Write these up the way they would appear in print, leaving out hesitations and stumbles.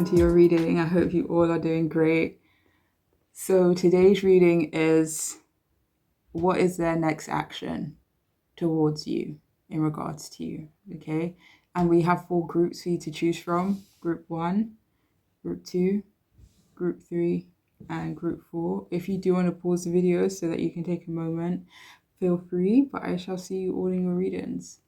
welcome to your reading. I hope you all are doing great. So today's reading is, what is their next action towards you in regards to you, okay? And we have 4 groups for you to choose from. Group 1, Group 2, Group 3, and Group 4. If you do want to pause the video so that you can take a moment, feel free, but I shall see you all in your readings.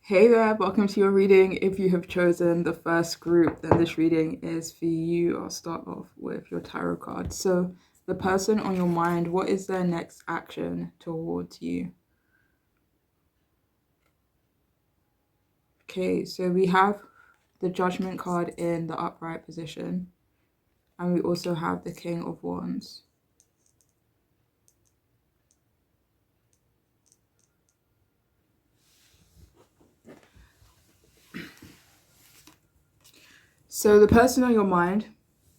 Hey there, welcome to your reading. If you have chosen the first group, then this reading is for you. I'll start off with your tarot card. So the person on your mind, what is their next action towards you? Okay, so we have the Judgment card in the upright position, and we also have the King of Wands. So the person on your mind,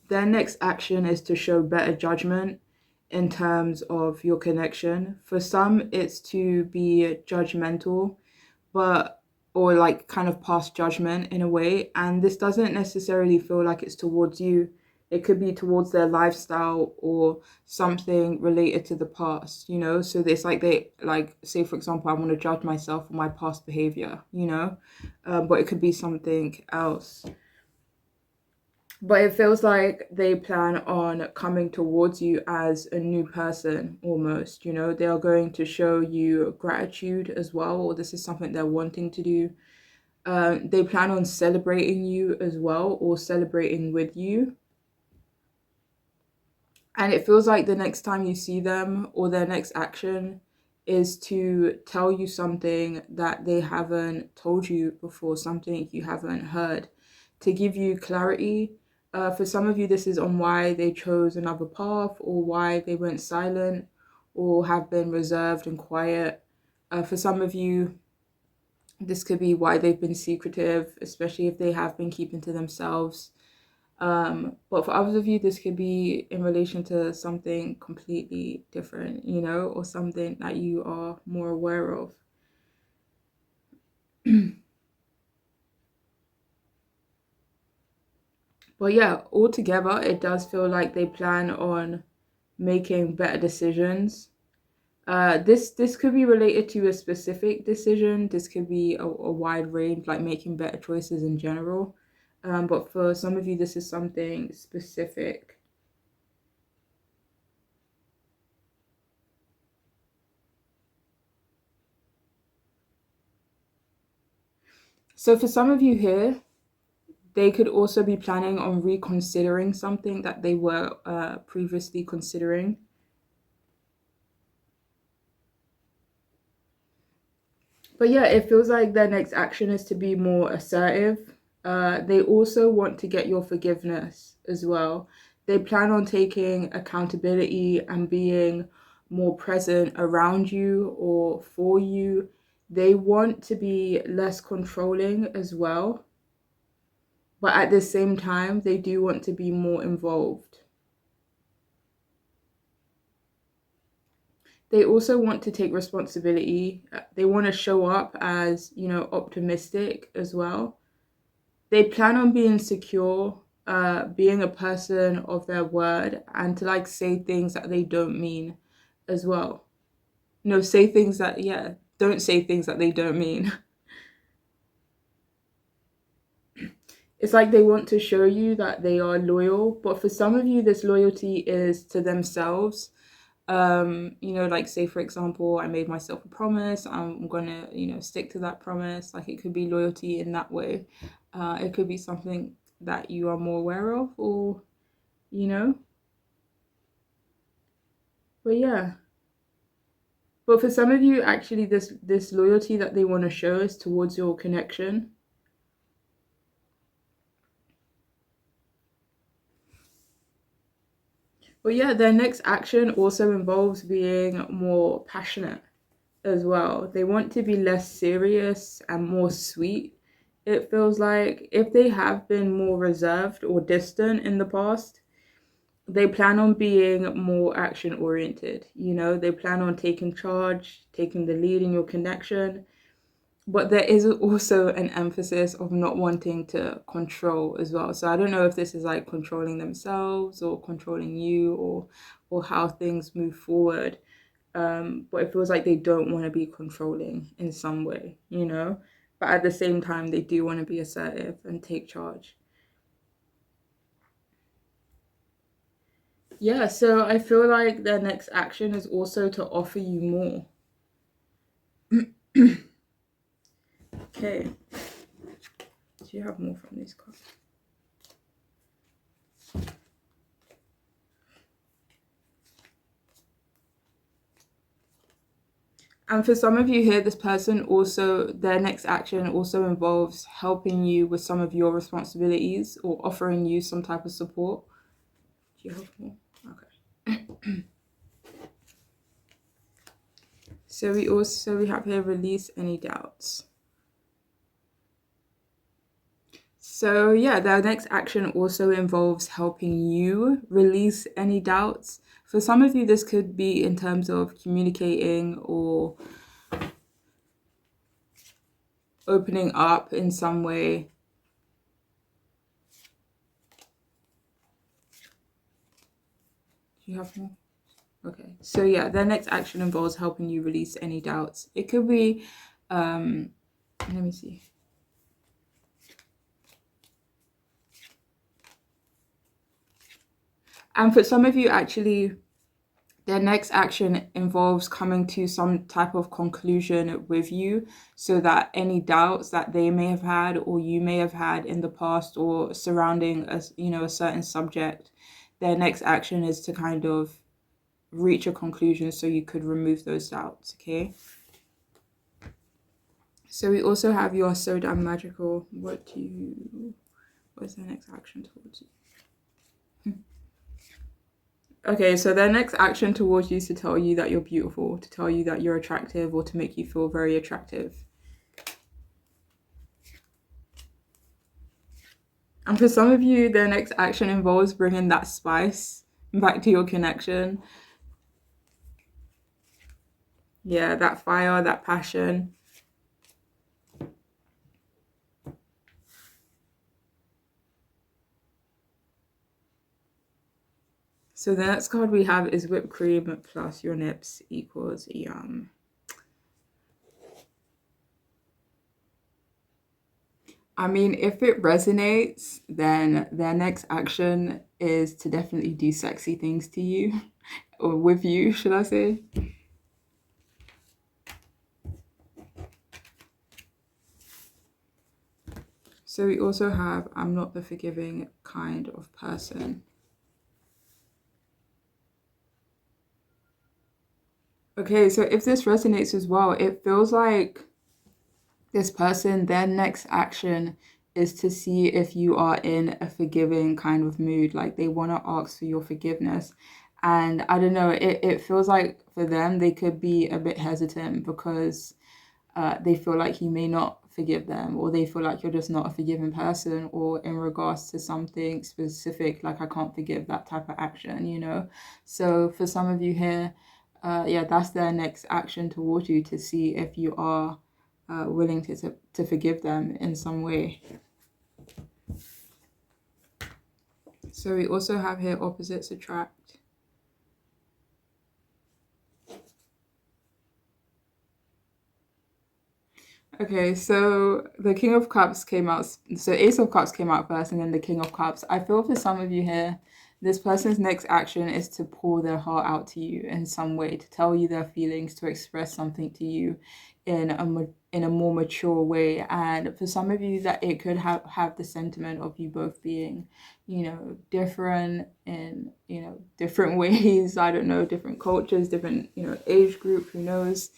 their next action is to show better judgment in terms of your connection. For some, it's to be judgmental, or like kind of pass judgment in a way. And this doesn't necessarily feel like it's towards you. It could be towards their lifestyle or something related to the past, you know? So it's like say, for example, I want to judge myself for my past behavior, you know? But it could be something else. But it feels like they plan on coming towards you as a new person almost, you know. They are going to show you gratitude as well, or this is something they're wanting to do. They plan on celebrating you as well, or celebrating with you. And it feels like the next time you see them, or their next action, is to tell you something that they haven't told you before, something you haven't heard, to give you clarity. For some of you, this is on why they chose another path, or why they went silent, or have been reserved and quiet. For some of you, this could be why they've been secretive, especially if they have been keeping to themselves. But for others of you, this could be in relation to something completely different, you know, or something that you are more aware of. But yeah, altogether, it does feel like they plan on making better decisions. This could be related to a specific decision. This could be a wide range, like making better choices in general. But for some of you, this is something specific. So for some of you here, they could also be planning on reconsidering something that they were previously considering. But yeah, it feels like their next action is to be more assertive. They also want to get your forgiveness as well. They plan on taking accountability and being more present around you or for you. They want to be less controlling as well. But at the same time, they do want to be more involved. They also want to take responsibility. They want to show up as, you know, optimistic as well. They plan on being secure, being a person of their word, and to like say things that they don't mean as well. No, say things that, yeah, don't say things that they don't mean. It's like they want to show you that they are loyal, but for some of you, this loyalty is to themselves. You know, like say, for example, I made myself a promise, I'm gonna, you know, stick to that promise. Like it could be loyalty in that way. It could be something that you are more aware of, or, you know. But yeah. But for some of you, actually, this loyalty that they want to show is towards your connection. But yeah, their next action also involves being more passionate as well. They want to be less serious and more sweet. It feels like if they have been more reserved or distant in the past, they plan on being more action oriented. They plan on taking charge, taking the lead in your connection. But there is also an emphasis of not wanting to control as well. So I don't know if this is like controlling themselves or controlling you, or how things move forward. But it feels like they don't want to be controlling in some way. But at the same time, they do want to be assertive and take charge. Yeah, so I feel like their next action is also to offer you more. Okay. Do you have more from these cards? And for some of you here, this person also, their next action also involves helping you with some of your responsibilities or offering you some type of support. Do you have more? Okay. So we have here release any doubts. So yeah, their next action also involves helping you release any doubts. For some of you, this could be in terms of communicating or opening up in some way. Do you have more? Okay, so yeah, their next action involves helping you release any doubts. It could be, let me see. And for some of you, actually, their next action involves coming to some type of conclusion with you, so that any doubts that they may have had or you may have had in the past or surrounding a certain subject, their next action is to kind of reach a conclusion so you could remove those doubts. Okay, so we also have you are so damn magical. What's their next action towards you? Okay, so their next action towards you is to tell you that you're beautiful, to tell you that you're attractive, or to make you feel very attractive. And for some of you, their next action involves bringing that spice back to your connection. Yeah, that fire, that passion. So the next card we have is whipped cream plus your nips equals yum. I mean, if it resonates, then their next action is to definitely do sexy things to you, or with you, should I say. So we also have, I'm not the forgiving kind of person. Okay, so if this resonates as well, it feels like this person, their next action is to see if you are in a forgiving kind of mood. Like they want to ask for your forgiveness. And I don't know, it feels like for them, they could be a bit hesitant because they feel like you may not forgive them, or they feel like you're just not a forgiving person, or in regards to something specific, like I can't forgive that type of action. So for some of you here, yeah, that's their next action towards you, to see if you are willing to forgive them in some way. So we also have here opposites attract. Okay, so the King of Cups came out. So Ace of Cups came out first, and then the King of Cups. I feel for some of you here, this person's next action is to pour their heart out to you in some way, to tell you their feelings, to express something to you in a more mature way. And for some of you, that it could have the sentiment of you both being, different in, different ways. I don't know, different cultures, different, age group, who knows.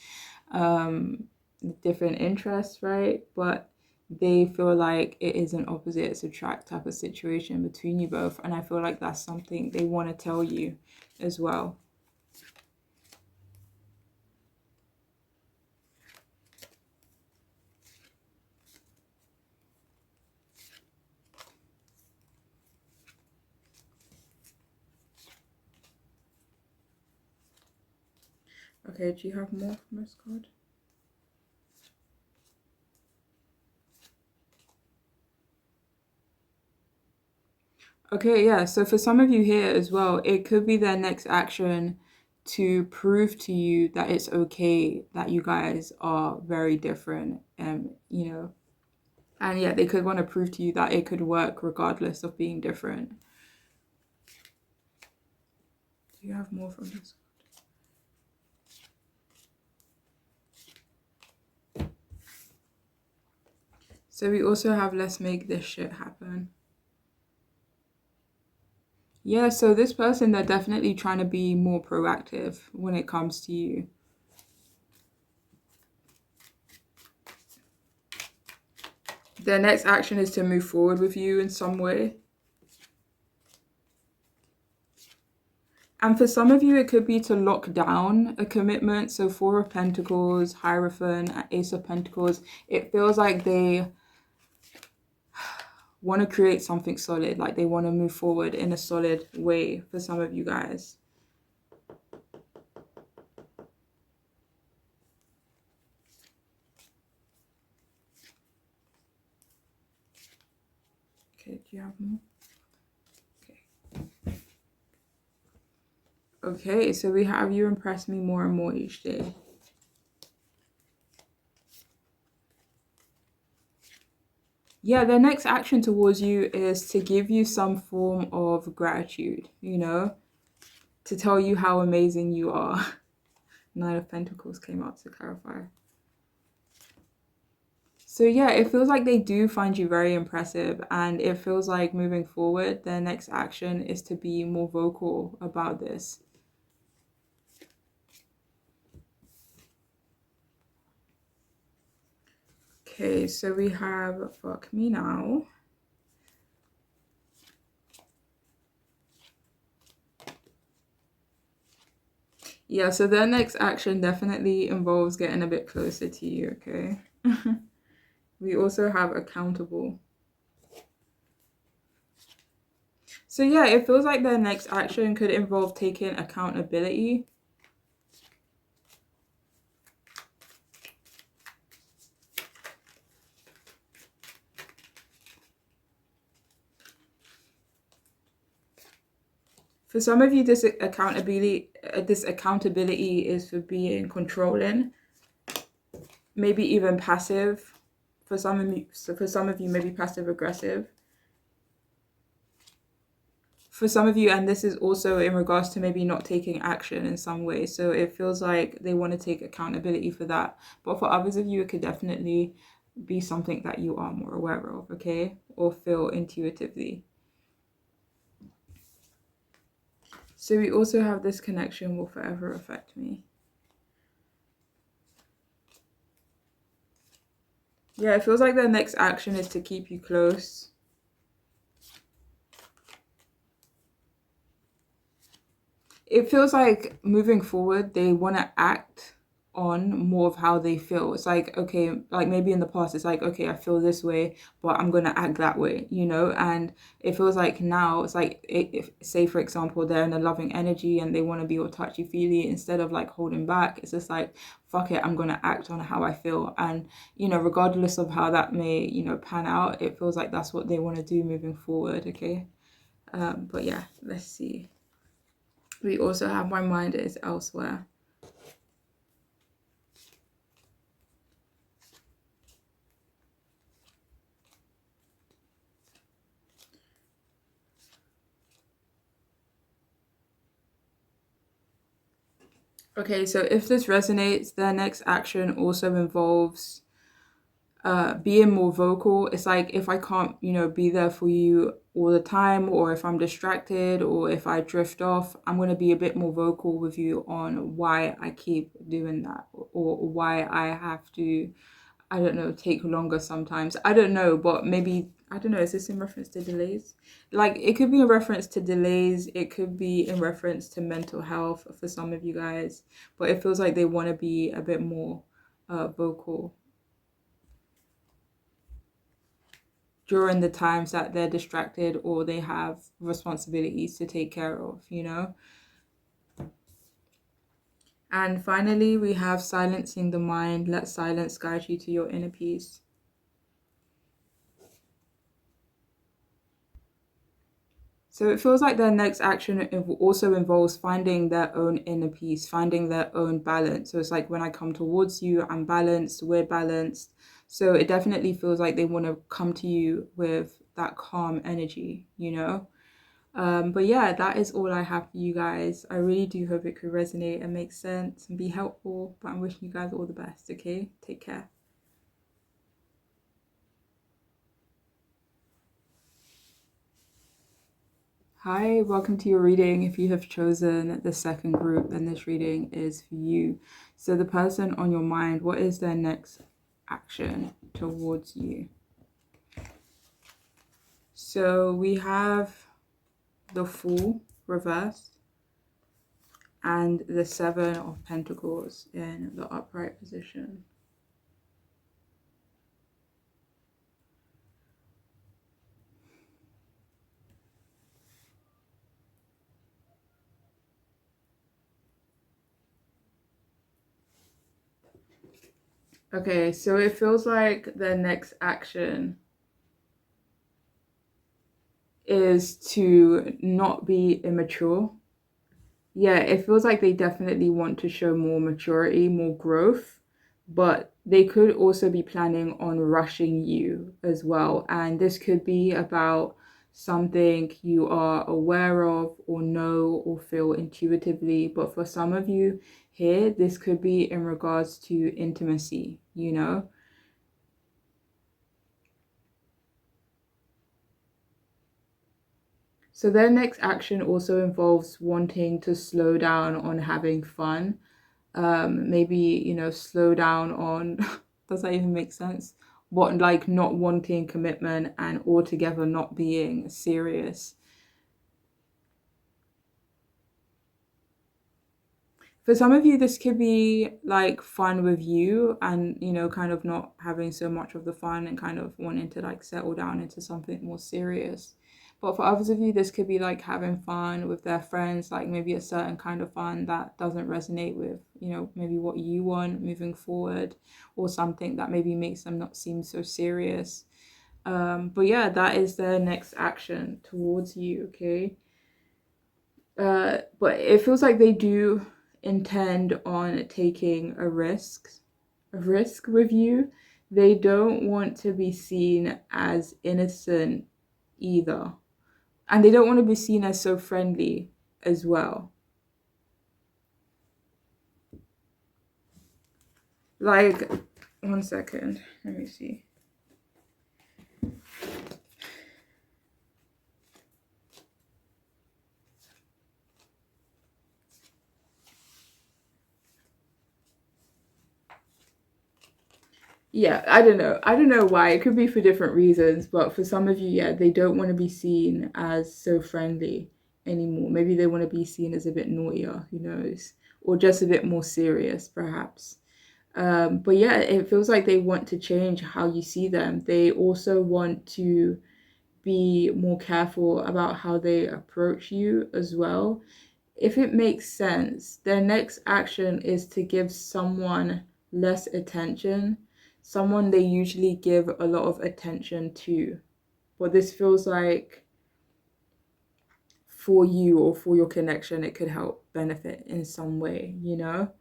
Different interests, right? But they feel like it is an opposites attract type of situation between you both, and I feel like that's something they want to tell you as well. Okay, do you have more from this card? Okay, yeah, so for some of you here as well, it could be their next action to prove to you that it's okay that you guys are very different, and yeah, they could want to prove to you that it could work regardless of being different. Do you have more from this? So we also have let's make this shit happen. Yeah, so this person, they're definitely trying to be more proactive when it comes to you. Their next action is to move forward with you in some way. And for some of you, it could be to lock down a commitment. So Four of Pentacles, Hierophant, Ace of Pentacles, it feels like they want to create something solid, like they want to move forward in a solid way for some of you guys. Okay, do you have more? Okay. Okay, so we have you impress me more and more each day. Yeah, their next action towards you is to give you some form of gratitude, to tell you how amazing you are. Nine of Pentacles came out to clarify. So yeah, it feels like they do find you very impressive, and it feels like moving forward, their next action is to be more vocal about this. Okay, so we have fuck me now. Yeah, so their next action definitely involves getting a bit closer to you, okay? We also have accountable. So yeah, it feels like their next action could involve taking accountability. For some of you, this accountability is for being controlling, maybe even passive. For some of you, maybe passive aggressive. For some of you, and this is also in regards to maybe not taking action in some way. So it feels like they want to take accountability for that. But for others of you, it could definitely be something that you are more aware of, okay? Or feel intuitively. So we also have this connection will forever affect me. Yeah, it feels like their next action is to keep you close. It feels like moving forward, they want to act on more of how they feel. It's like, okay, like maybe in the past, it's like, okay, I feel this way, but I'm going to act that way, And it feels like now, it's like, if say, for example, they're in a loving energy and they want to be all touchy-feely, instead of like holding back, it's just like, fuck it, I'm going to act on how I feel. And, regardless of how that may, pan out, it feels like that's what they want to do moving forward, okay? But yeah, let's see. We also have my mind is elsewhere. Okay, so if this resonates, their next action also involves being more vocal. It's like if I can't, be there for you all the time, or if I'm distracted, or if I drift off, I'm going to be a bit more vocal with you on why I keep doing that, or why I have to, I don't know, take longer sometimes. I don't know, but maybe, I don't know, is this in reference to delays? Like, it could be in reference to delays. It could be in reference to mental health for some of you guys. But it feels like they want to be a bit more vocal during the times that they're distracted or they have responsibilities to take care of, And finally, we have silencing the mind. Let silence guide you to your inner peace. So it feels like their next action also involves finding their own inner peace, finding their own balance. So it's like when I come towards you, I'm balanced, we're balanced. So it definitely feels like they want to come to you with that calm energy, you know? But yeah, that is all I have for you guys. I really do hope it could resonate and make sense and be helpful. But I'm wishing you guys all the best, okay? Take care. Hi, welcome to your reading. If you have chosen the second group, then this reading is for you. So the person on your mind, what is their next action towards you? So we have the Fool reversed and the Seven of Pentacles in the upright position. Okay, so it feels like their next action is to not be immature. Yeah, it feels like they definitely want to show more maturity, more growth, but they could also be planning on rushing you as well. And this could be about something you are aware of or know or feel intuitively. But for some of you here, this could be in regards to intimacy, you know? So their next action also involves wanting to slow down on having fun. Maybe, you know, slow down on, does that even make sense? What, like not wanting commitment and altogether not being serious. For some of you, this could be like fun with you and, you know, kind of not having so much of the fun and kind of wanting to like settle down into something more serious. But for others of you, this could be like having fun with their friends, like maybe a certain kind of fun that doesn't resonate with, you know, maybe what you want moving forward, or something that maybe makes them not seem so serious. But yeah, that is their next action towards you, okay? But it feels like they do intend on taking a risk with you. They don't want to be seen as innocent either. And they don't want to be seen as so friendly as well. Like, one second, let me see. Yeah, I don't know. I don't know why. It could be for different reasons, but for some of you, yeah, they don't want to be seen as so friendly anymore. Maybe they want to be seen as a bit naughtier, who knows? Or just a bit more serious, perhaps. But yeah, it feels like they want to change how you see them. They also want to be more careful about how they approach you as well. If it makes sense, their next action is to give someone less attention, someone they usually give a lot of attention to. But this feels like for you or for your connection, it could help benefit in some way, you know?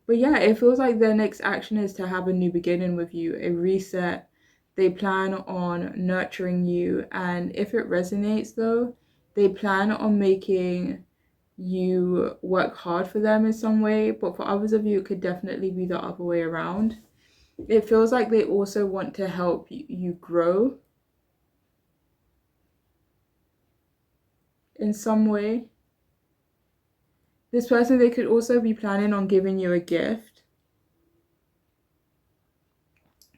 But yeah, it feels like their next action is to have a new beginning with you, a reset. They plan on nurturing you. And if it resonates, though, they plan on making you work hard for them in some way. But for others of you, it could definitely be the other way around. It feels like they also want to help you grow in some way. This person, they could also be planning on giving you a gift.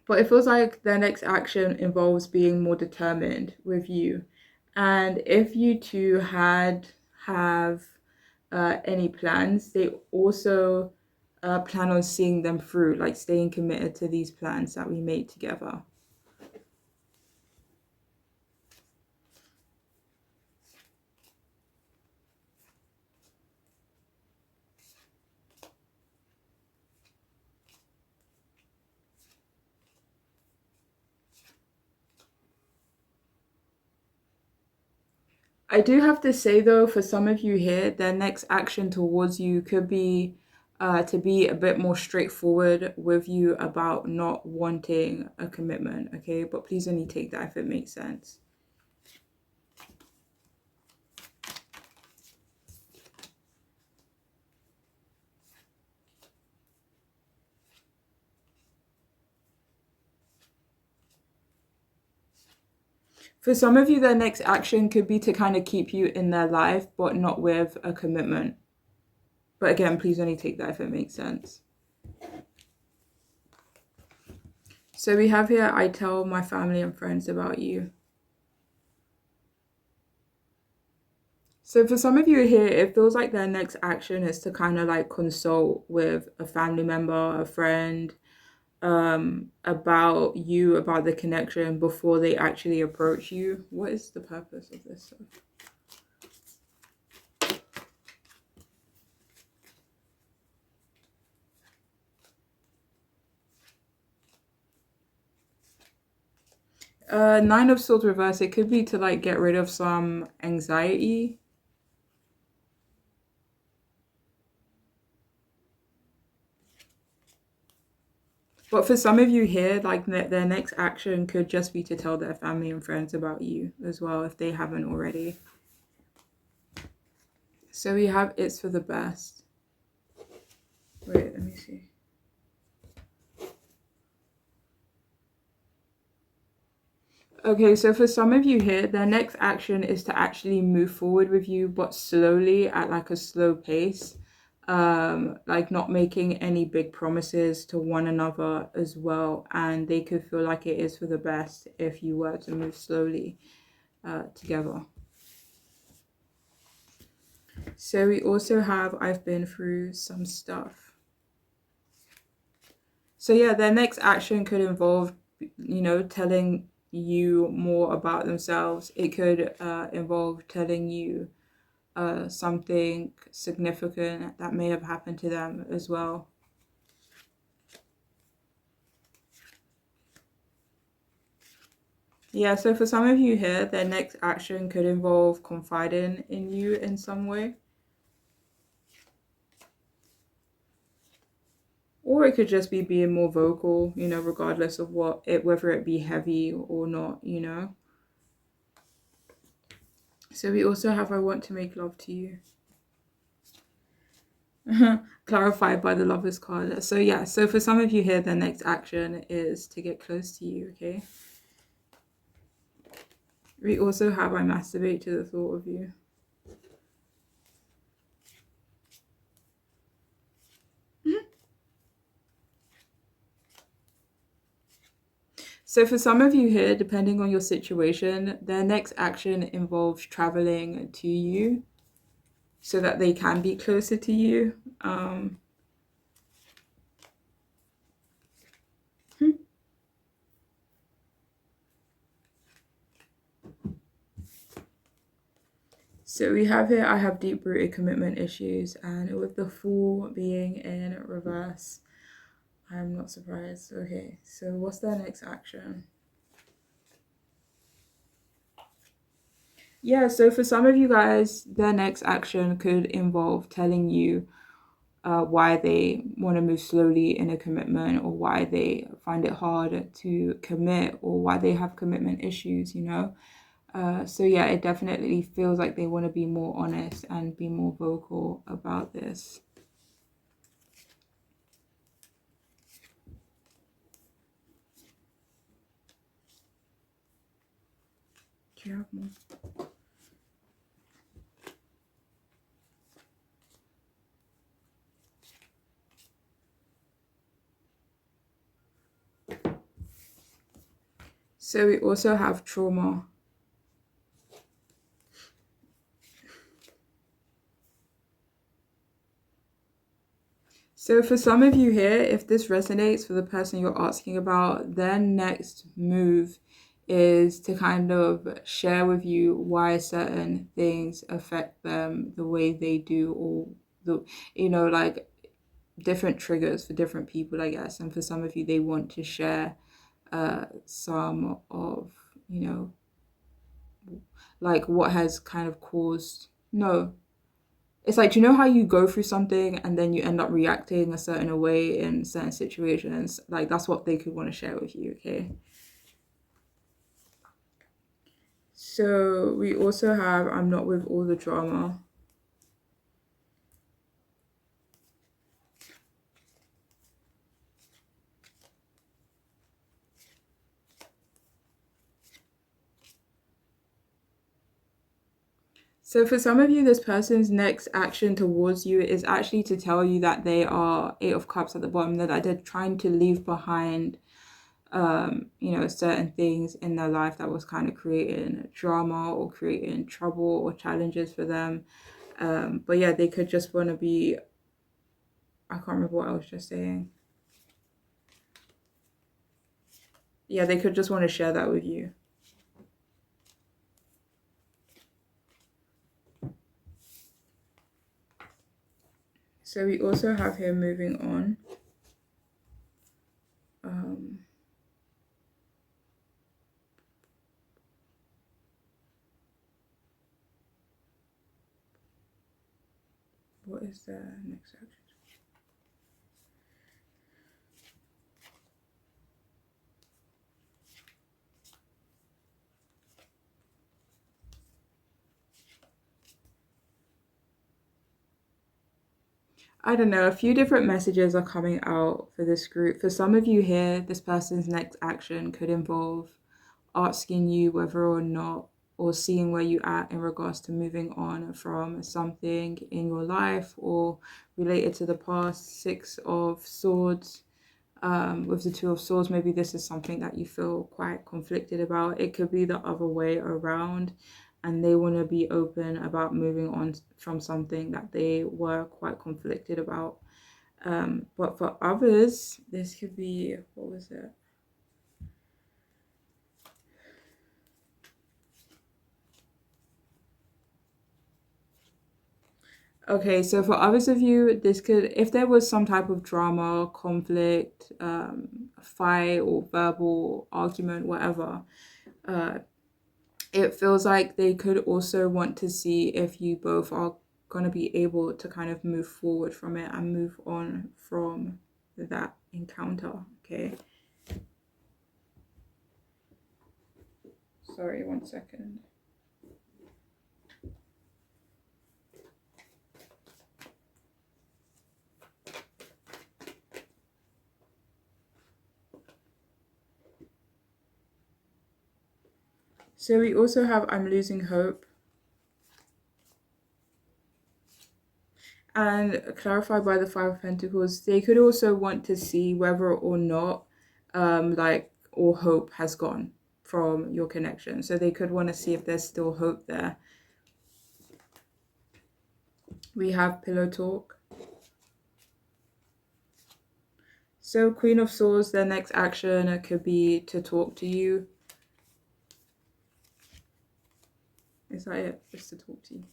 But it feels like their next action involves being more determined with you. And if you two have any plans, they also plan on seeing them through, like staying committed to these plans that we made together. I do have to say though, for some of you here, their next action towards you could be to be a bit more straightforward with you about not wanting a commitment, okay? But please only take that if it makes sense. For some of you, their next action could be to kind of keep you in their life, but not with a commitment. But again, please only take that if it makes sense. So we have here, I tell my family and friends about you. So for some of you here, it feels like their next action is to kind of like consult with a family member, a friend, about you, about the connection before they actually approach you. What is the purpose of this stuff? Nine of Swords reverse, it could be to like get rid of some anxiety. But for some of you here, like their next action could just be to tell their family and friends about you as well, if they haven't already. So we have it's for the best. Wait, let me see. Okay, so for some of you here, their next action is to actually move forward with you, but slowly at like a slow pace. Like not making any big promises to one another as well. And they could feel like it is for the best if you were to move slowly together. So we also have I've been through some stuff. So yeah, their next action could involve, telling you more about themselves. It could involve telling you something significant that may have happened to them as well. Yeah, so for some of you here, their next action could involve confiding in you in some way. Or it could just be being more vocal, regardless of whether it be heavy or not, So we also have I want to make love to you. Clarified by the Lovers card. So yeah, so for some of you here, the next action is to get close to you, okay? We also have I masturbate to the thought of you. So for some of you here, depending on your situation, their next action involves traveling to you so that they can be closer to you. So we have here, I have deep-rooted commitment issues, and with the Fool being in reverse, I'm not surprised. Okay, so what's their next action? Yeah, so for some of you guys, their next action could involve telling you why they want to move slowly in a commitment, or why they find it hard to commit, or why they have commitment issues, So yeah, it definitely feels like they want to be more honest and be more vocal about this. Do you have more? So we also have trauma. So for some of you here, if this resonates for the person you're asking about, their next move is to kind of share with you why certain things affect them the way they do, or like different triggers for different people, I guess. And for some of you, they want to share some of, like what has kind of caused. No, it's like, do you know how you go through something and then you end up reacting a certain way in certain situations? Like, that's what they could want to share with you, okay? So we also have I'm not with all the drama. So for some of you, this person's next action towards you is actually to tell you that they are Eight of Cups at the bottom, that they're trying to leave behind certain things in their life that was kind of creating drama or creating trouble or challenges for them. But yeah, they could just want to be, I can't remember what I was just saying. Yeah, they could just want to share that with you. So we also have here moving on. What is the next action? I don't know, a few different messages are coming out for this group. For some of you here, this person's next action could involve asking you whether or not, or seeing where you at in regards to moving on from something in your life or related to the past. Six of Swords. With the Two of Swords, maybe this is something that you feel quite conflicted about. It could be the other way around, and they want to be open about moving on from something that they were quite conflicted about. But for others, this could be, what was it? Okay, so for others of you, this could, if there was some type of drama, conflict, fight, or verbal argument, whatever, it feels like they could also want to see if you both are going to be able to kind of move forward from it and move on from that encounter, okay? Sorry, 1 second. So we also have I'm losing hope. And clarified by the Five of Pentacles, they could also want to see whether or not all hope has gone from your connection. So they could want to see if there's still hope there. We have Pillow Talk. So Queen of Swords, their next action could be to talk to you. Is that it? Just to talk to you.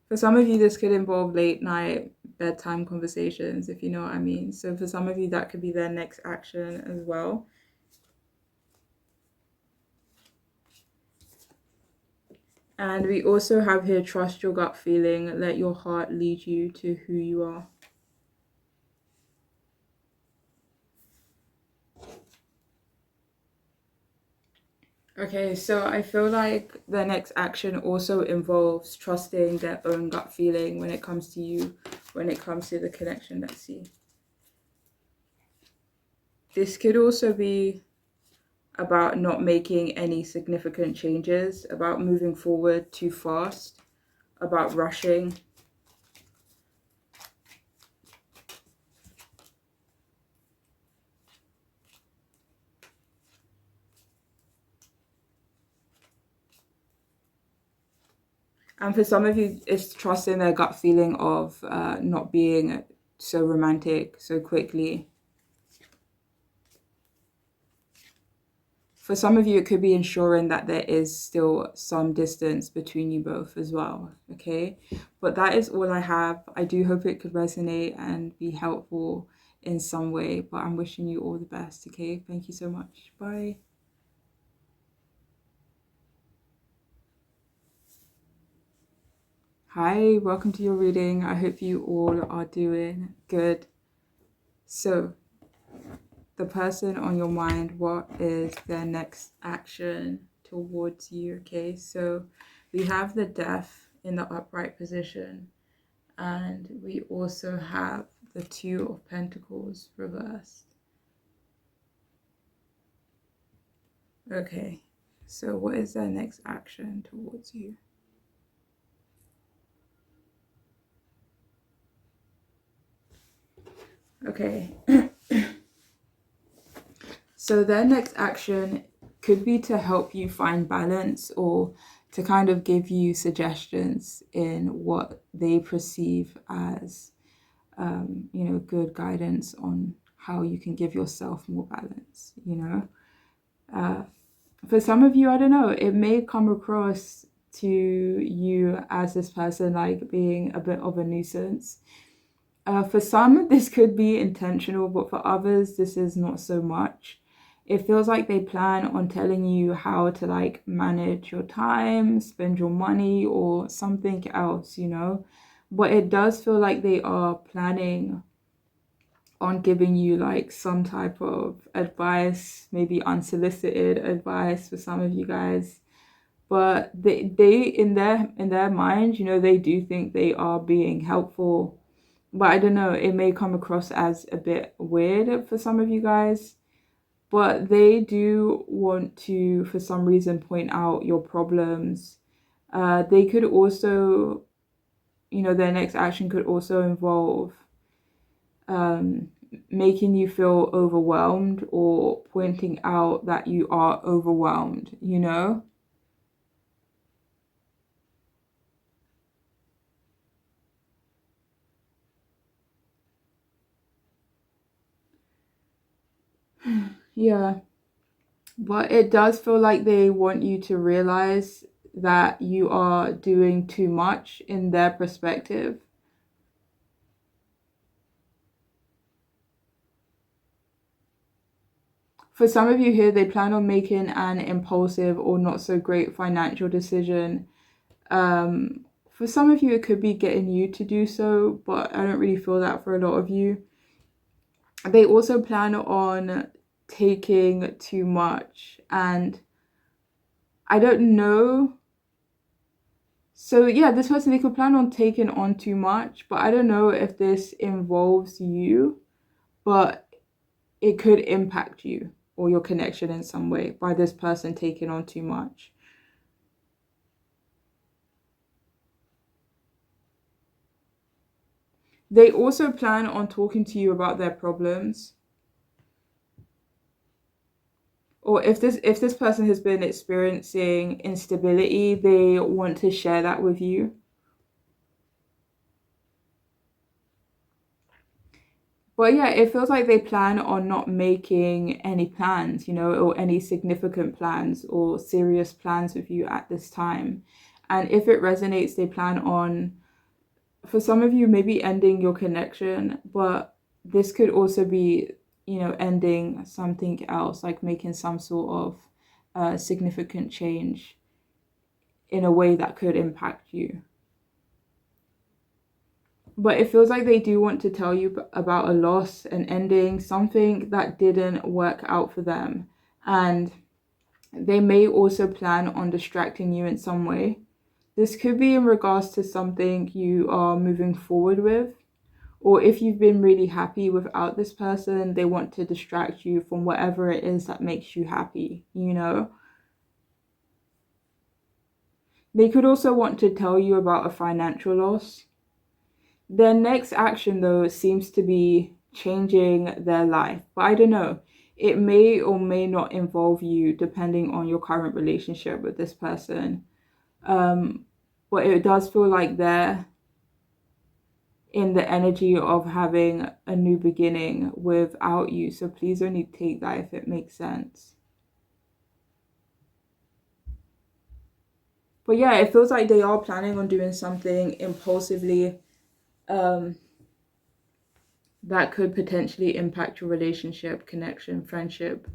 For some of you, this could involve late night bedtime conversations, if you know what I mean. So for some of you, that could be their next action as well. And we also have here, trust your gut feeling, let your heart lead you to who you are. Okay, so I feel like the next action also involves trusting their own gut feeling when it comes to you, when it comes to the connection. Let's see. This could also be about not making any significant changes, about moving forward too fast, about rushing. And for some of you, it's trusting their gut feeling of not being so romantic so quickly. For some of you, it could be ensuring that there is still some distance between you both as well, okay? But that is all I have. I do hope it could resonate and be helpful in some way, but I'm wishing you all the best, okay? Thank you so much. Bye. Hi, welcome to your reading. I hope you all are doing good. So, the person on your mind, what is their next action towards you? Okay, so we have the Death in the upright position, and we also have the Two of Pentacles reversed. Okay, so what is their next action towards you? Okay. So their next action could be to help you find balance or to kind of give you suggestions in what they perceive as, good guidance on how you can give yourself more balance, For some of you, I don't know, it may come across to you as this person like being a bit of a nuisance. For some, this could be intentional, but for others, this is not so much. It feels like they plan on telling you how to like manage your time, spend your money, or something else, But it does feel like they are planning on giving you like some type of advice, maybe unsolicited advice for some of you guys. But they in their mind, they do think they are being helpful, but I don't know, it may come across as a bit weird for some of you guys. But they do want to, for some reason, point out your problems. They could also, their next action could also involve um, making you feel overwhelmed or pointing out that you are overwhelmed. Yeah. But it does feel like they want you to realize that you are doing too much in their perspective. For some of you here, they plan on making an impulsive or not so great financial decision. For some of you, it could be getting you to do so, but I don't really feel that for a lot of you. They also plan on taking too much, and I don't know. So yeah, this person, they could plan on taking on too much, but I don't know if this involves you, but it could impact you or your connection in some way by this person taking on too much. They also plan on talking to you about their problems. Or if this person has been experiencing instability, they want to share that with you. But yeah, it feels like they plan on not making any plans, or any significant plans or serious plans with you at this time. And if it resonates, they plan on, for some of you, maybe ending your connection, but this could also be, ending something else, like making some sort of significant change in a way that could impact you. But it feels like they do want to tell you about a loss, an ending, something that didn't work out for them. And they may also plan on distracting you in some way. This could be in regards to something you are moving forward with. Or if you've been really happy without this person, they want to distract you from whatever it is that makes you happy. They could also want to tell you about a financial loss. Their next action, though, seems to be changing their life. But I don't know. It may or may not involve you depending on your current relationship with this person. But it does feel like they're in the energy of having a new beginning without you. So please only take that if it makes sense. But yeah, it feels like they are planning on doing something impulsively that could potentially impact your relationship, connection, friendship,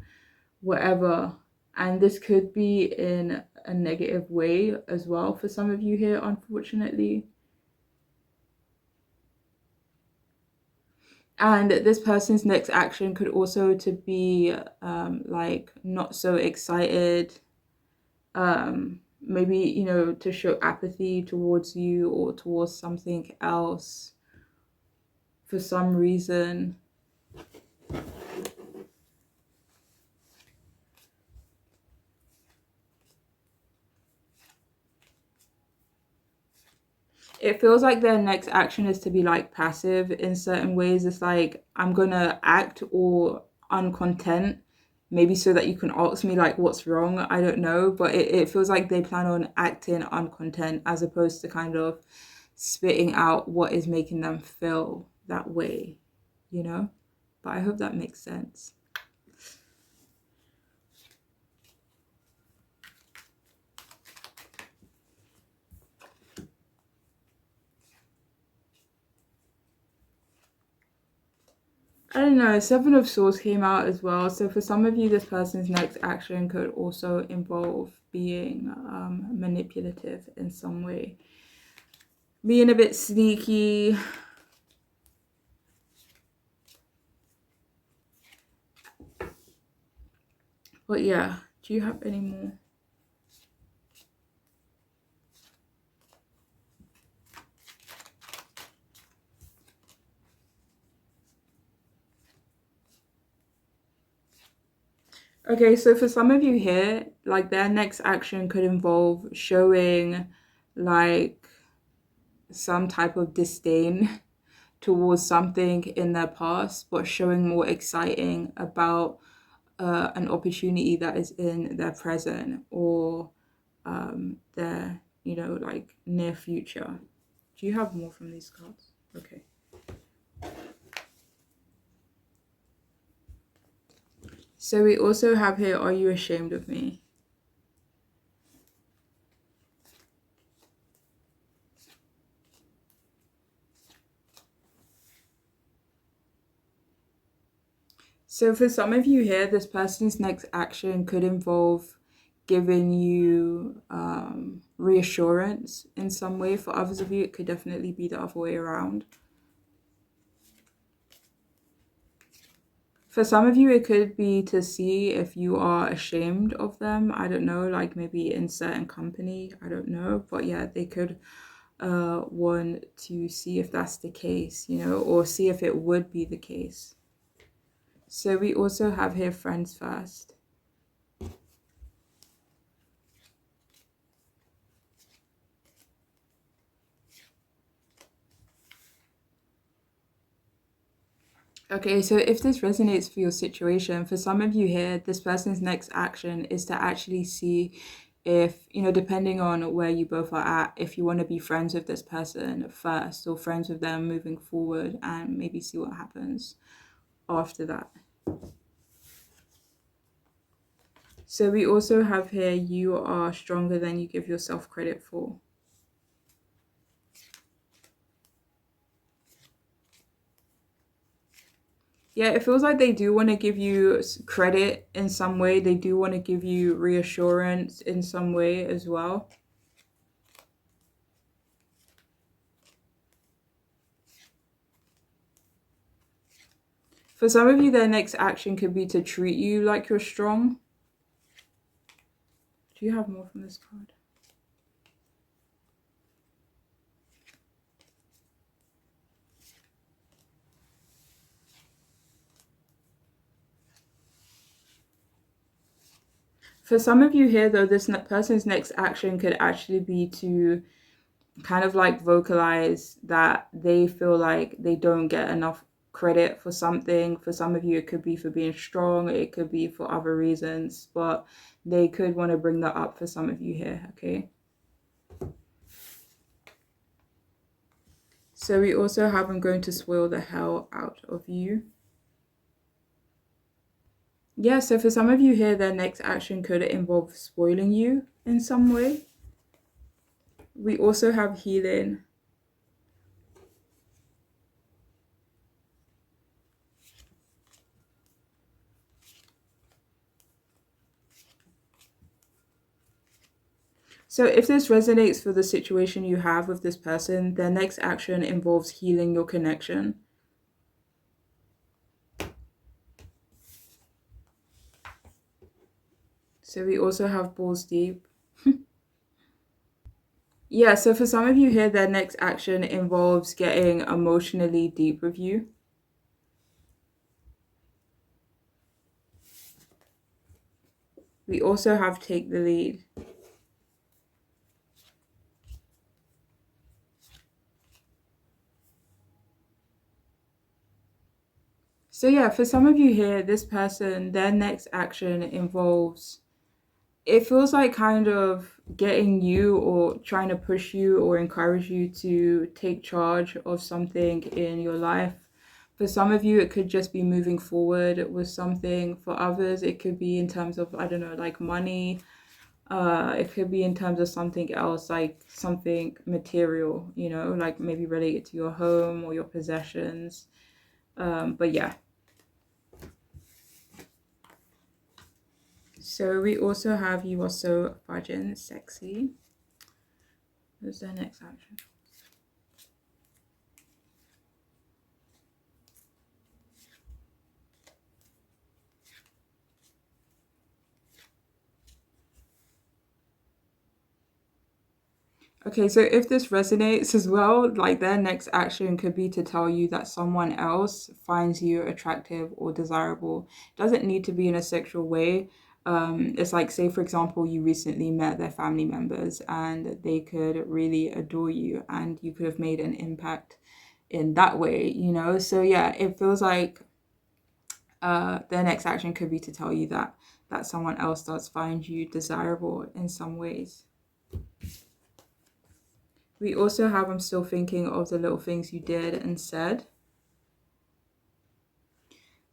whatever. And this could be in a negative way as well for some of you here, unfortunately. And this person's next action could also to be like not so excited, maybe, you know, to show apathy towards you or towards something else for some reason. It feels like their next action is to be like passive in certain ways. It's like, I'm gonna act or uncontent, maybe so that you can ask me like what's wrong. I don't know, but it feels like they plan on acting uncontent as opposed to kind of spitting out what is making them feel that way, you know? But I hope that makes sense. I don't know, Seven of Swords came out as well. So for some of you, this person's next action could also involve being manipulative in some way. Being a bit sneaky. But yeah, do you have any more? Okay, so for some of you here, like their next action could involve showing like some type of disdain towards something in their past, but showing more exciting about an opportunity that is in their present or their, you know, like near future. Do you have more from these cards? Okay. So we also have here, are you ashamed of me? So for some of you here, this person's next action could involve giving you reassurance in some way. For others of you, it could definitely be the other way around. For some of you, it could be to see if you are ashamed of them. I don't know, like maybe in certain company. I don't know. But yeah, they could want to see if that's the case, you know, or see if it would be the case. So we also have here friends first. Okay, so if this resonates for your situation, for some of you here, this person's next action is to actually see if, you know, depending on where you both are at, if you want to be friends with this person first or friends with them moving forward and maybe see what happens after that. So we also have here, you are stronger than you give yourself credit for. Yeah, it feels like they do want to give you credit in some way. They do want to give you reassurance in some way as well. For some of you, their next action could be to treat you like you're strong. Do you have more from this card? For some of you here, though, this person's next action could actually be to kind of like vocalize that they feel like they don't get enough credit for something. For some of you, it could be for being strong, it could be for other reasons, but they could want to bring that up for some of you here, okay? So we also have, I'm going to spoil the hell out of you. Yeah, so for some of you here, their next action could involve spoiling you in some way. We also have healing. So if this resonates for the situation you have with this person, their next action involves healing your connection. So we also have balls deep. Yeah, so for some of you here, their next action involves getting emotionally deep with you. We also have take the lead. So yeah, for some of you here, this person, their next action involves, it feels like kind of getting you or trying to push you or encourage you to take charge of something in your life. For some of you, it could just be moving forward with something. For others, it could be in terms of, I don't know, like money. It could be in terms of something else, like something material, you know, like maybe related to your home or your possessions. But yeah. So we also have you are so fudging sexy. What's the next action? Okay, so if this resonates as well, like their next action could be to tell you that someone else finds you attractive or desirable. It doesn't need to be in a sexual way. It's like, say, for example, you recently met their family members and they could really adore you and you could have made an impact in that way, you know? So yeah, it feels like their next action could be to tell you that someone else does find you desirable in some ways. We also have I'm still thinking of the little things you did and said.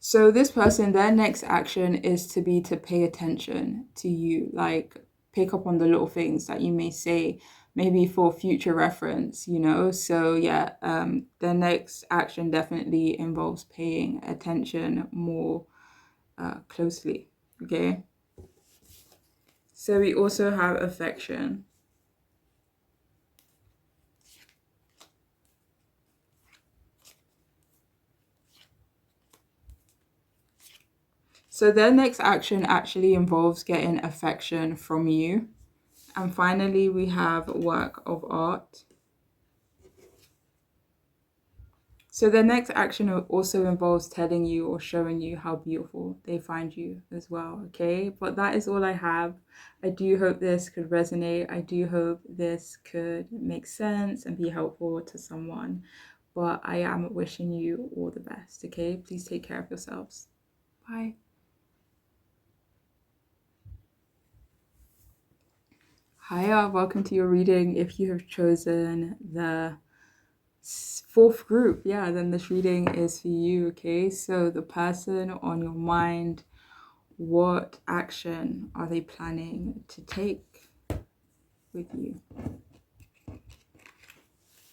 So this person, their next action is to pay attention to you, like pick up on the little things that you may say, maybe for future reference, you know. So yeah, their next action definitely involves paying attention more closely. Okay. So we also have affection. So their next action actually involves getting affection from you. And finally, we have work of art. So their next action also involves telling you or showing you how beautiful they find you as well, okay? But that is all I have. I do hope this could resonate. I do hope this could make sense and be helpful to someone. But I am wishing you all the best, okay? Please take care of yourselves. Bye. Hiya, welcome to your reading. If you have chosen the fourth group, yeah, then this reading is for you, okay? So the person on your mind, what action are they planning to take with you?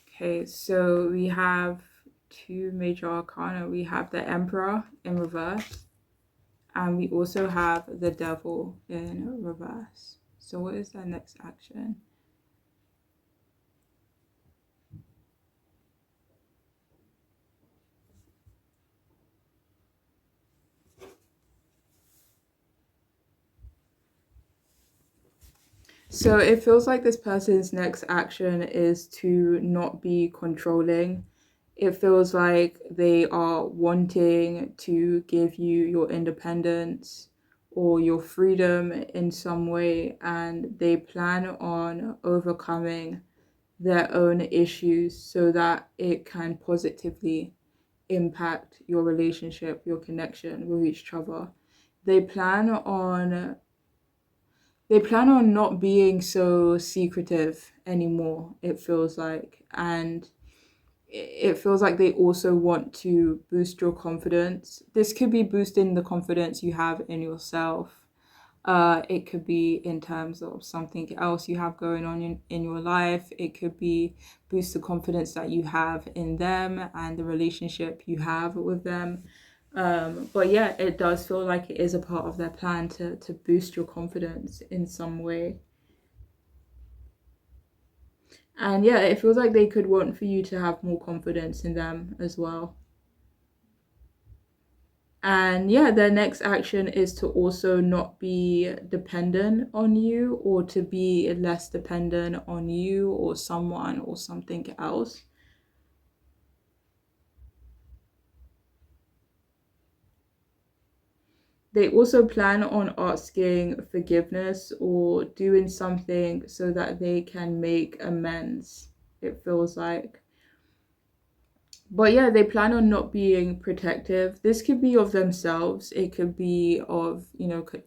Okay, so we have two major arcana. We have the Emperor in reverse, and we also have the Devil in reverse. So what is their next action? So it feels like this person's next action is to not be controlling. It feels like they are wanting to give you your independence or your freedom in some way, and they plan on overcoming their own issues so that it can positively impact your relationship, your connection with each other. They plan on they plan on not being so secretive anymore, it feels like. And it feels like they also want to boost your confidence. This could be boosting the confidence you have in yourself. It could be in terms of something else you have going on in your life. It could be boost the confidence that you have in them and the relationship you have with them. But yeah, it does feel like it is a part of their plan to boost your confidence in some way. And yeah, it feels like they could want for you to have more confidence in them as well. And yeah, their next action is to also not be dependent on you, or to be less dependent on you or someone or something else. They also plan on asking forgiveness or doing something so that they can make amends, it feels like. But yeah, they plan on not being protective. This could be of themselves, it could be of,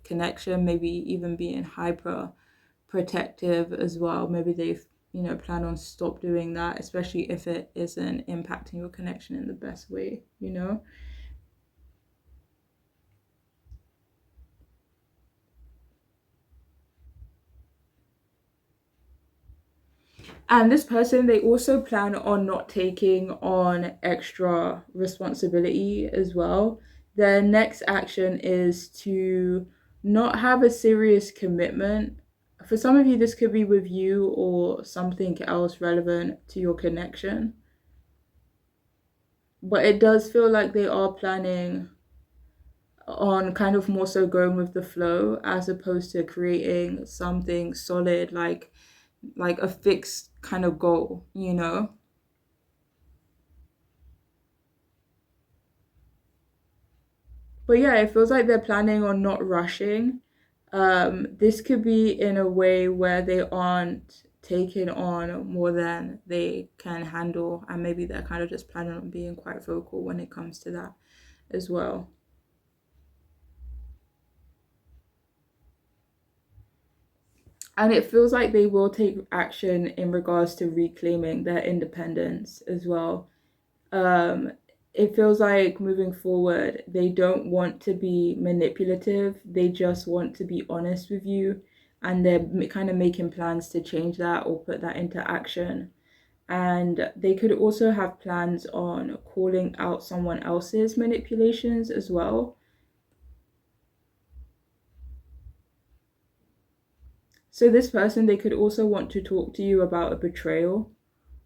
connection, maybe even being hyper protective as well. Maybe they've, plan on stop doing that, especially if it isn't impacting your connection in the best way. And this person, they also plan on not taking on extra responsibility as well. Their next action is to not have a serious commitment. For some of you, this could be with you or something else relevant to your connection. But it does feel like they are planning on kind of more so going with the flow as opposed to creating something solid, like a fixed kind of goal. But yeah, it feels like they're planning on not rushing. This could be in a way where they aren't taking on more than they can handle, and maybe they're kind of just planning on being quite vocal when it comes to that as well. And it feels like they will take action in regards to reclaiming their independence as well. um, it feels like moving forward, they don't want to be manipulative. They just want to be honest with you. And they're kind of making plans to change that or put that into action. And they could also have plans on calling out someone else's manipulations as well. So, this person, they could also want to talk to you about a betrayal,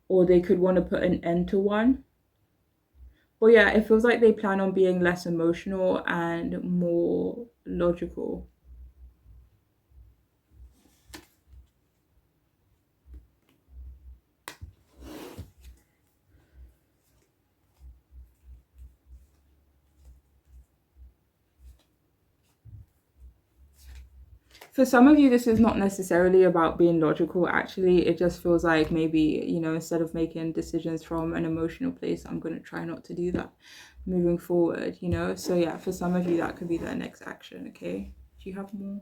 or they could want to put an end to one. But yeah, it feels like they plan on being less emotional and more logical. For some of you, this is not necessarily about being logical. Actually, it just feels like maybe, instead of making decisions from an emotional place, I'm going to try not to do that moving forward. So yeah, for some of you, that could be their next action. Okay. Do you have more?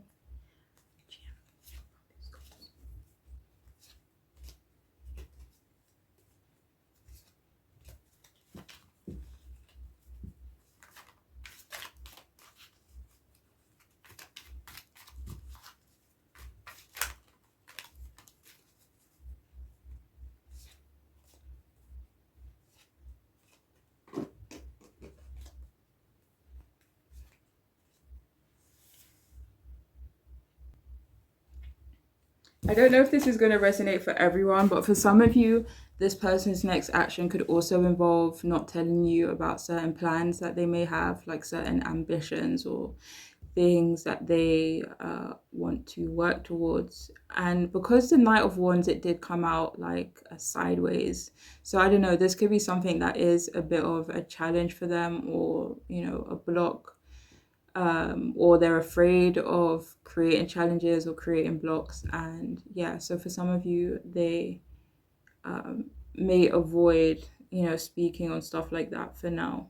I don't know if this is going to resonate for everyone, but for some of you, this person's next action could also involve not telling you about certain plans that they may have, like certain ambitions or things that they want to work towards. And because the Knight of Wands, it did come out like a sideways. So I don't know, this could be something that is a bit of a challenge for them, or, a block, or they're afraid of creating challenges or creating blocks. And yeah, so for some of you, they may avoid, speaking on stuff like that for now.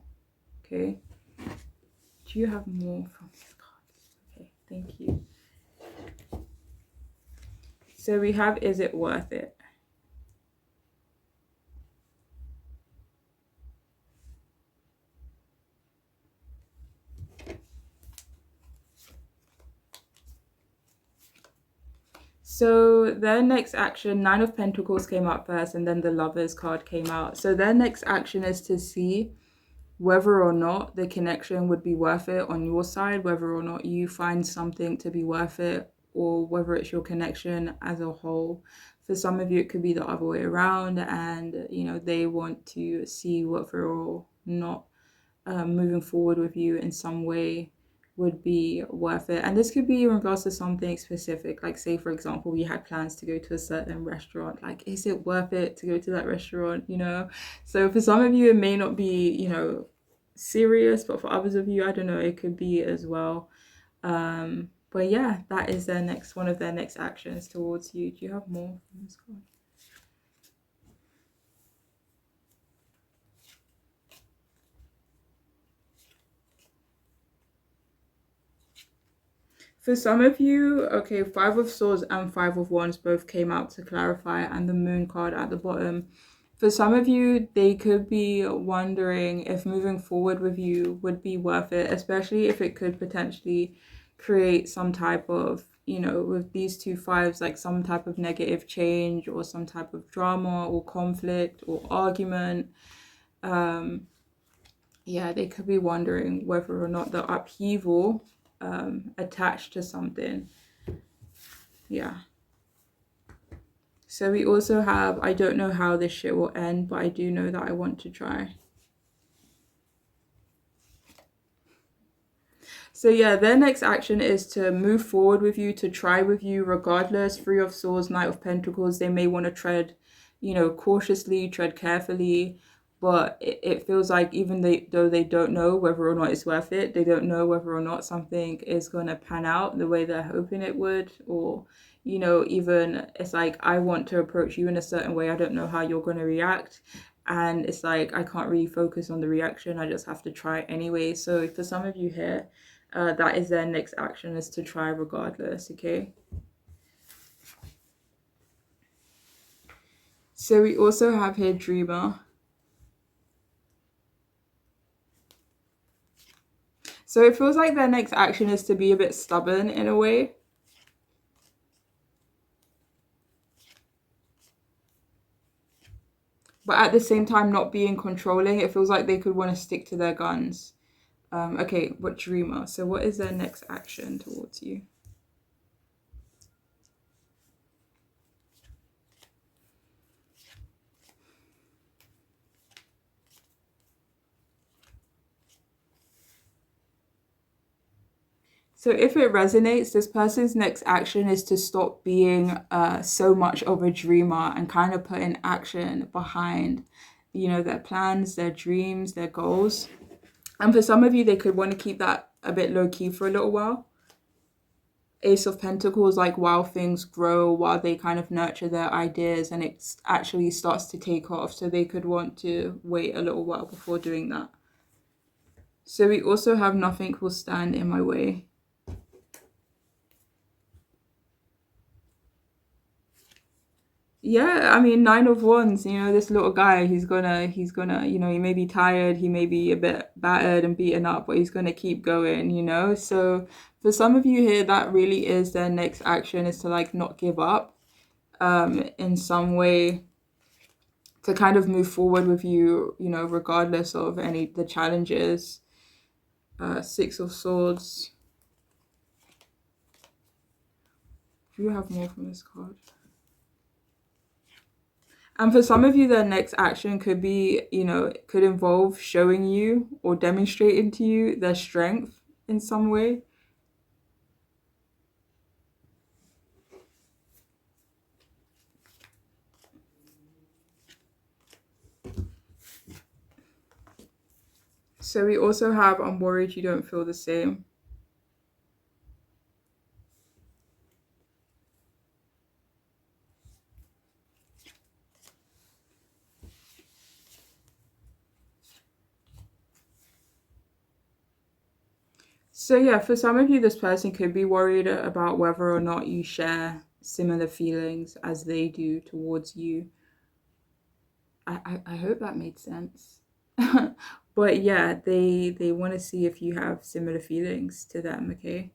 Okay. Do you have more from these cards? Okay, thank you. So we have, is it worth it? So their next action, Nine of Pentacles came out first, and then the Lovers card came out. So their next action is to see whether or not the connection would be worth it on your side, whether or not you find something to be worth it, or whether it's your connection as a whole. For some of you, it could be the other way around, and they want to see whether or not moving forward with you in some way would be worth it. And this could be in regards to something specific, like say for example you had plans to go to a certain restaurant. Like, is it worth it to go to that restaurant, you know? So for some of you it may not be, you know, serious, but for others of you, I don't know, it could be as well. But yeah, that is their next one of their next actions towards you. Do you have more from this card? For some of you, okay, Five of Swords and Five of Wands both came out to clarify, and the Moon card at the bottom. For some of you, they could be wondering if moving forward with you would be worth it, especially if it could potentially create some type of, you know, with these two fives, like some type of negative change or some type of drama or conflict or argument. Yeah, they could be wondering whether or not the upheaval attached to something. Yeah. So we also have, I don't know how this shit will end, but I do know that I want to try. So yeah, their next action is to move forward with you, to try with you regardless. Three of Swords, Knight of Pentacles, they may want to tread, you know, cautiously, tread carefully. But it feels like even though they don't know whether or not it's worth it, they don't know whether or not something is going to pan out the way they're hoping it would. Or, you know, even it's like, I want to approach you in a certain way. I don't know how you're going to react. And it's like, I can't really focus on the reaction. I just have to try anyway. So for some of you here, that is their next action, is to try regardless, okay? So we also have here Dreamer. So it feels like their next action is to be a bit stubborn in a way. But at the same time not being controlling. It feels like they could want to stick to their guns. Okay, but Dreamer. So what is their next action towards you? So if it resonates, this person's next action is to stop being so much of a dreamer and kind of put in action behind, you know, their plans, their dreams, their goals. And for some of you, they could want to keep that a bit low key for a little while. Ace of Pentacles, like while things grow, while they kind of nurture their ideas and it actually starts to take off. So they could want to wait a little while before doing that. So we also have Nothing Will Stand in My Way. Yeah, I mean, Nine of Wands, you know, this little guy, he's gonna, you know, he may be tired, he may be a bit battered and beaten up, but he's gonna keep going, you know? So for some of you here, that really is their next action, is to like not give up in some way, to kind of move forward with you, you know, regardless of the challenges. Six of Swords. Do you have more from this card? And for some of you, their next action could be, you know, could involve showing you or demonstrating to you their strength in some way. So we also have, I'm worried you don't feel the same. So yeah, for some of you, this person could be worried about whether or not you share similar feelings as they do towards you. I hope that made sense. But yeah, they want to see if you have similar feelings to them, okay?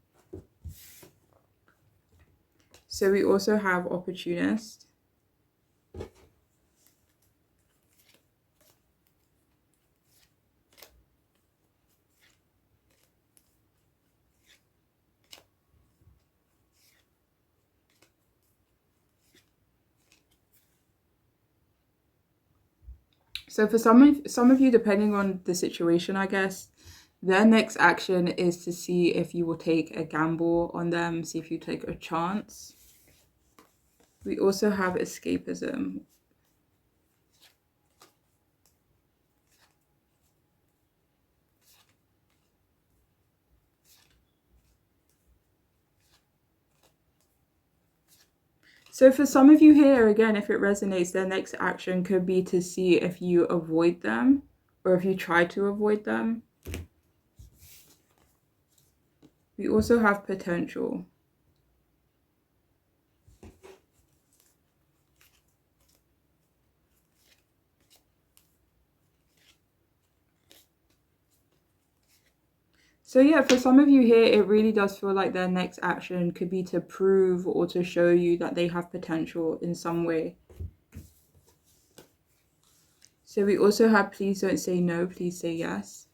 So we also have Opportunist. So for some of you, depending on the situation, I guess, their next action is to see if you will take a gamble on them, see if you take a chance. We also have escapism. So for some of you here, again, if it resonates, their next action could be to see if you avoid them or if you try to avoid them. We also have potential. So yeah, for some of you here, it really does feel like their next action could be to prove or to show you that they have potential in some way. So we also have please don't say no, please say yes.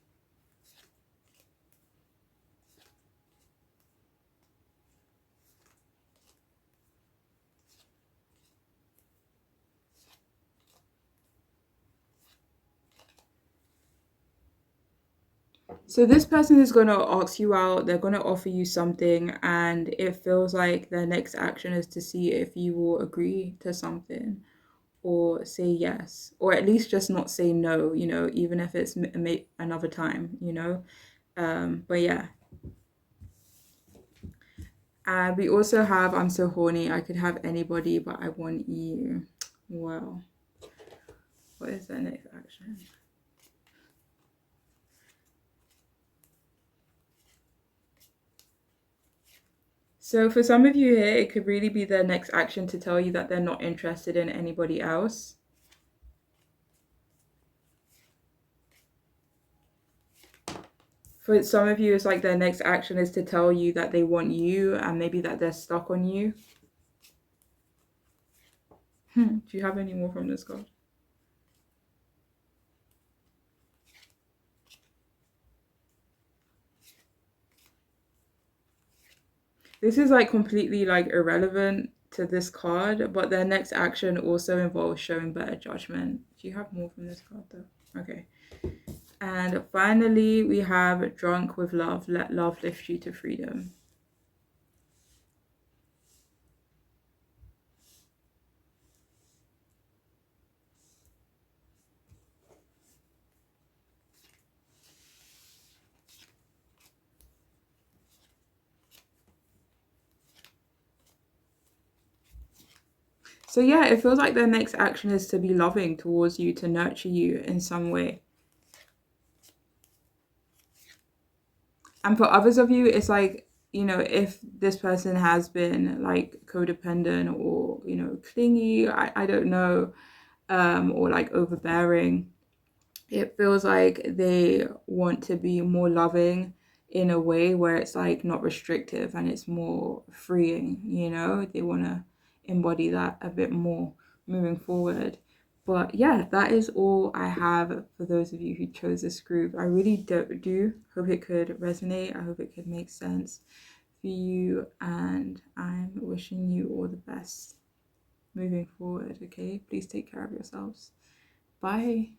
So this person is going to ask you out, they're going to offer you something, and it feels like their next action is to see if you will agree to something or say yes, or at least just not say no, even if it's another time, But yeah. We also have I'm so horny, I could have anybody, but I want you. Wow. What is their next action? So for some of you here, it could really be their next action to tell you that they're not interested in anybody else. For some of you, it's like their next action is to tell you that they want you and maybe that they're stuck on you. Do you have any more from this card? This is like completely like irrelevant to this card, but their next action also involves showing better judgment. Do you have more from this card though? Okay. And finally, we have drunk with love. Let love lift you to freedom. So yeah, it feels like their next action is to be loving towards you, to nurture you in some way. And for others of you, it's like, if this person has been like codependent or, clingy, I don't know, or like overbearing, it feels like they want to be more loving in a way where it's like not restrictive and it's more freeing, they want to embody that a bit more moving forward. But yeah, that is all I have for those of you who chose this group. I really do hope it could resonate. I hope it could make sense for you, and I'm wishing you all the best moving forward. Okay, please take care of yourselves. Bye.